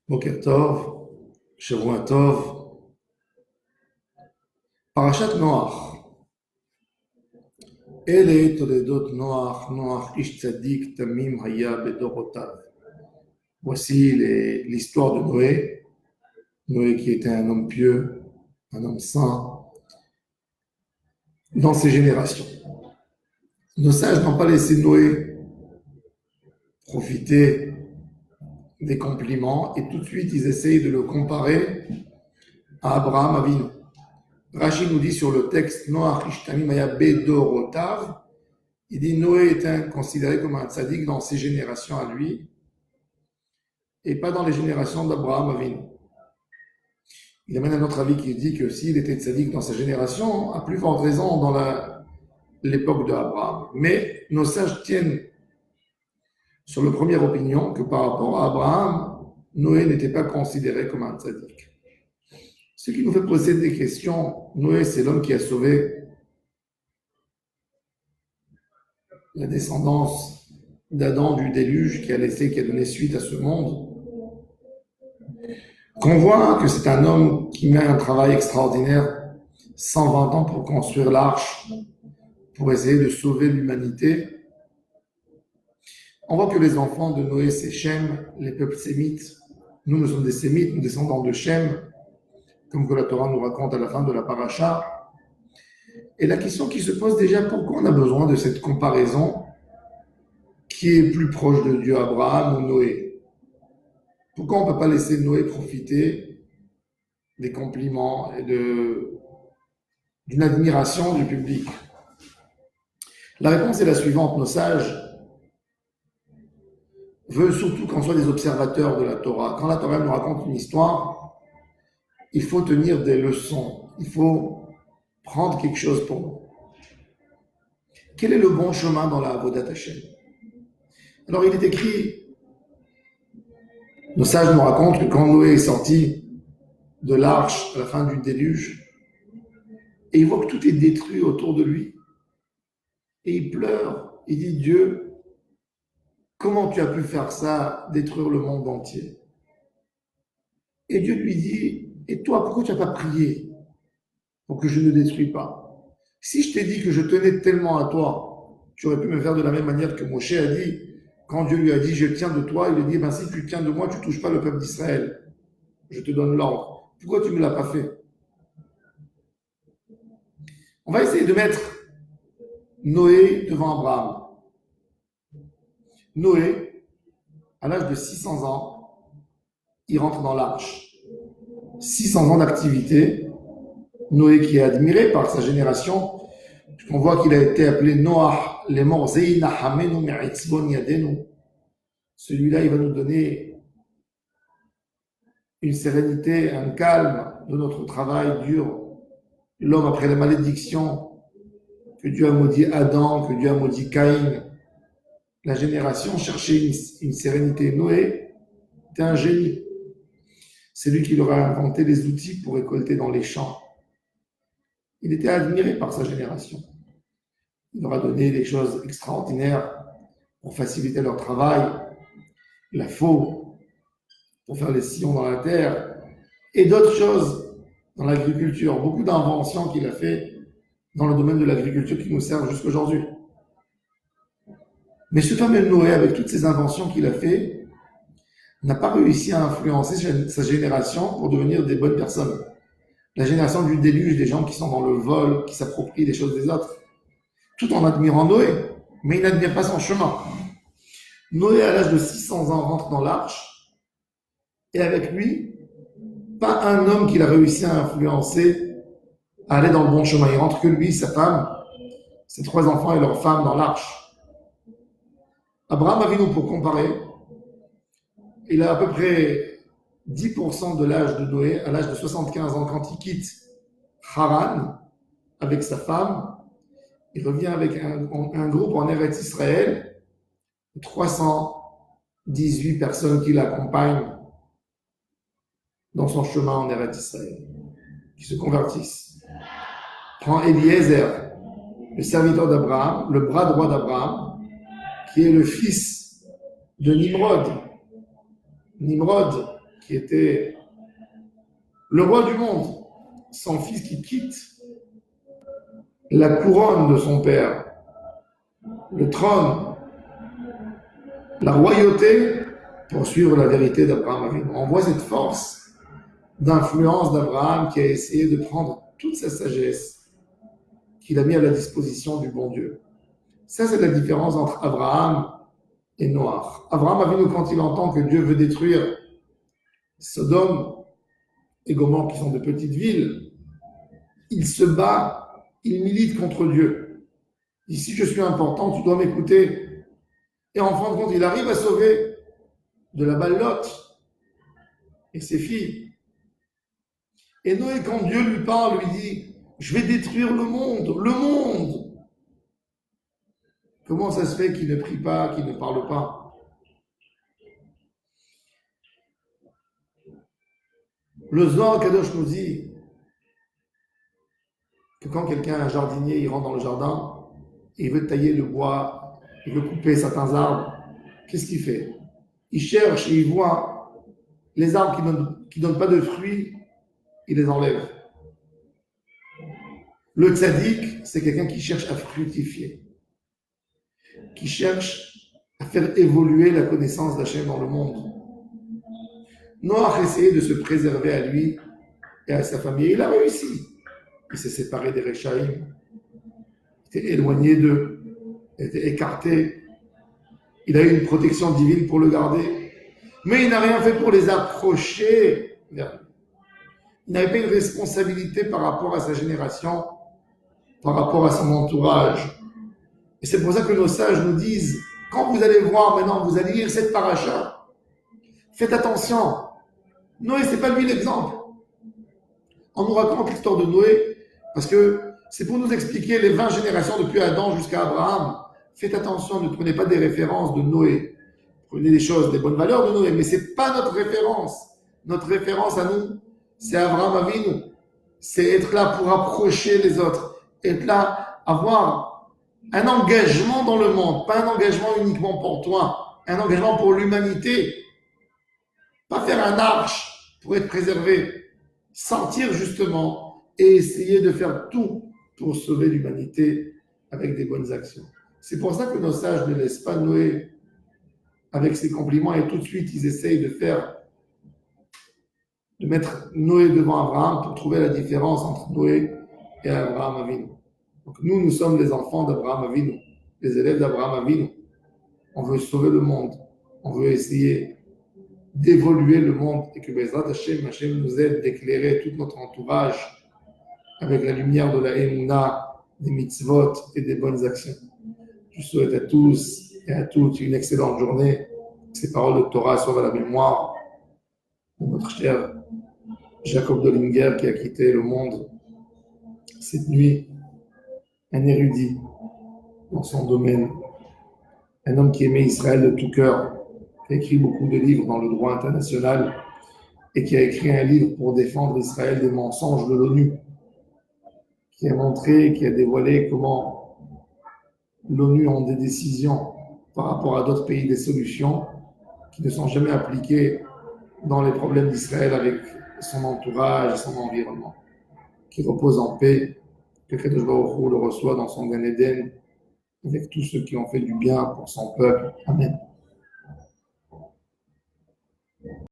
Boker Tov, Shavua Tov, Parashat Noach. Ele Toledot Noach, Noach Ish Tzadik Tamim Haya Bedorotav. Voici l'histoire de Noé. Noé qui était un homme pieux, un homme saint, dans ses générations. Nos sages n'ont pas laissé Noé profiter des compliments et tout de suite ils essayent de le comparer à Abraham Avinu. Rachid nous dit sur le texte Noach Ishtamim Haya Bedorotav, il dit Noé était considéré comme un tzaddik dans ses générations à lui et pas dans les générations d'Abraham Avinu. Il y a même un autre avis qui dit que s'il était tzaddik dans sa génération, à plus forte raison dans l'époque d'Abraham. Mais nos sages tiennent sur la première opinion que par rapport à Abraham, Noé n'était pas considéré comme un tzaddik. Ce qui nous fait poser des questions, Noé c'est l'homme qui a sauvé la descendance d'Adam du déluge, qui a donné suite à ce monde. Qu'on voit que c'est un homme qui met un travail extraordinaire, 120 ans pour construire l'arche, pour essayer de sauver l'humanité. On voit que les enfants de Noé, c'est Shem, les peuples sémites. Nous sommes des sémites, nous descendons de Shem, comme que la Torah nous raconte à la fin de la paracha. Et la question qui se pose déjà, pourquoi on a besoin de cette comparaison qui est plus proche de Dieu, Abraham ou Noé? Pourquoi on ne peut pas laisser Noé profiter des compliments et d'une admiration du public? La réponse est la suivante. Nos sages veulent surtout qu'on soit des observateurs de la Torah. Quand la Torah nous raconte une histoire, il faut tenir des leçons. Il faut prendre quelque chose pour nous. Quel est le bon chemin dans la Avodat Hashem? Alors il est écrit, nos sages nous racontent que quand Noé est sorti de l'arche à la fin du déluge, et il voit que tout est détruit autour de lui, et il pleure, il dit Dieu, comment tu as pu faire ça, détruire le monde entier? Et Dieu lui dit, et toi, pourquoi tu n'as pas prié pour que je ne détruis pas? Si je t'ai dit que je tenais tellement à toi, tu aurais pu me faire de la même manière que Moshe a dit, quand Dieu lui a dit, je tiens de toi, il lui a dit, ben, si tu tiens de moi, tu ne touches pas le peuple d'Israël. Je te donne l'ordre. Pourquoi tu ne me l'as pas fait? On va essayer de mettre Noé devant Abraham. Noé, à l'âge de 600 ans, il rentre dans l'arche. 600 ans d'activité. Noé qui est admiré par sa génération, puisqu'on voit qu'il a été appelé Noach, les morts, celui-là, il va nous donner une sérénité, un calme de notre travail dur. L'homme, après la malédiction que Dieu a maudit Adam, que Dieu a maudit Caïn, la génération cherchait une sérénité. Noé était un génie. C'est lui qui leur a inventé les outils pour récolter dans les champs. Il était admiré par sa génération. Il leur a donné des choses extraordinaires pour faciliter leur travail, la faux, pour faire les sillons dans la terre, et d'autres choses dans l'agriculture. Beaucoup d'inventions qu'il a fait dans le domaine de l'agriculture qui nous servent jusqu'à aujourd'hui. Mais ce fameux Noé, avec toutes ces inventions qu'il a fait, n'a pas réussi à influencer sa génération pour devenir des bonnes personnes. La génération du déluge, des gens qui sont dans le vol, qui s'approprient des choses des autres, tout en admirant Noé, mais il n'admire pas son chemin. Noé, à l'âge de 600 ans, rentre dans l'arche, et avec lui, pas un homme qu'il a réussi à influencer à aller dans le bon chemin. Il rentre que lui, sa femme, ses 3 enfants et leur femme dans l'arche. Abraham Avinu, pour comparer, il a à peu près 10% de l'âge de Noé, à l'âge de 75 ans, quand il quitte Haran avec sa femme, il revient avec un groupe en Eretz Israël, 318 personnes qui l'accompagnent dans son chemin en Eretz Israël, qui se convertissent. Prend Eliezer, le serviteur d'Abraham, le bras droit d'Abraham, qui est le fils de Nimrod. Nimrod, qui était le roi du monde, son fils qui quitte la couronne de son père, le trône, la royauté, pour suivre la vérité d'Abraham Avinu. On voit cette force d'influence d'Abraham qui a essayé de prendre toute sa sagesse qu'il a mis à la disposition du bon Dieu. Ça, c'est la différence entre Abraham et Noach. Abraham Avinu, quand il entend que Dieu veut détruire Sodome et Gomorrhe, qui sont de petites villes, il se bat, il milite contre Dieu. Ici, je suis important, tu dois m'écouter. Et en fin de compte, il arrive à sauver de la balle Lot et ses filles. Et Noé, quand Dieu lui parle, lui dit, je vais détruire le monde, le monde. Comment ça se fait qu'il ne prie pas, qu'il ne parle pas? Le Zohar Kadosh nous dit que quand quelqu'un, un jardinier, il rentre dans le jardin, et il veut tailler le bois, il veut couper certains arbres, qu'est-ce qu'il fait? Il cherche et il voit les arbres qui donnent pas de fruits, il les enlève. Le tzaddik, c'est quelqu'un qui cherche à fructifier, qui cherche à faire évoluer la connaissance d'Hachem dans le monde. Noach essayait de se préserver à lui et à sa famille. Il a réussi. Il s'est séparé des Rechaïm. Il était éloigné d'eux. Il était écarté. Il a eu une protection divine pour le garder. Mais il n'a rien fait pour les approcher vers lui. Il n'avait pas une responsabilité par rapport à sa génération, par rapport à son entourage. Et c'est pour ça que nos sages nous disent, quand vous allez voir maintenant, vous allez lire cette paracha, faites attention. Noé, c'est pas lui l'exemple. On nous raconte l'histoire de Noé parce que c'est pour nous expliquer les 20 générations depuis Adam jusqu'à Abraham. Faites attention, ne prenez pas des références de Noé. Prenez des choses, des bonnes valeurs de Noé, mais c'est pas notre référence. Notre référence à nous, c'est Abraham Avinu. C'est être là pour approcher les autres. Être là, avoir un engagement dans le monde. Pas un engagement uniquement pour toi. Un engagement pour l'humanité. Pas faire un arche pour être préservé. Sortir justement et essayer de faire tout pour sauver l'humanité avec des bonnes actions. C'est pour ça que nos sages ne laissent pas Noé avec ses compliments et tout de suite ils essayent de mettre Noé devant Abraham pour trouver la différence entre Noé et Abraham Avinu. Donc nous sommes les enfants d'Abraham Avinu, les élèves d'Abraham Avinu. On veut sauver le monde, on veut essayer d'évoluer le monde et que Bezrat Hashem nous aide d'éclairer tout notre entourage avec la lumière de la Emouna, des mitzvot et des bonnes actions. Je souhaite à tous et à toutes une excellente journée. Ces paroles de Torah soient à la mémoire de notre cher Jacob Dollinger qui a quitté le monde cette nuit, un érudit dans son domaine, un homme qui aimait Israël de tout cœur, qui a écrit beaucoup de livres dans le droit international et qui a écrit un livre pour défendre Israël des mensonges de l'ONU, qui a montré, qui a dévoilé comment l'ONU a des décisions par rapport à d'autres pays, des solutions qui ne sont jamais appliquées dans les problèmes d'Israël avec son entourage et son environnement. Qui repose en paix, que Kadosh Baruch Hu le reçoit dans son Gan Eden avec tous ceux qui ont fait du bien pour son peuple. Amen.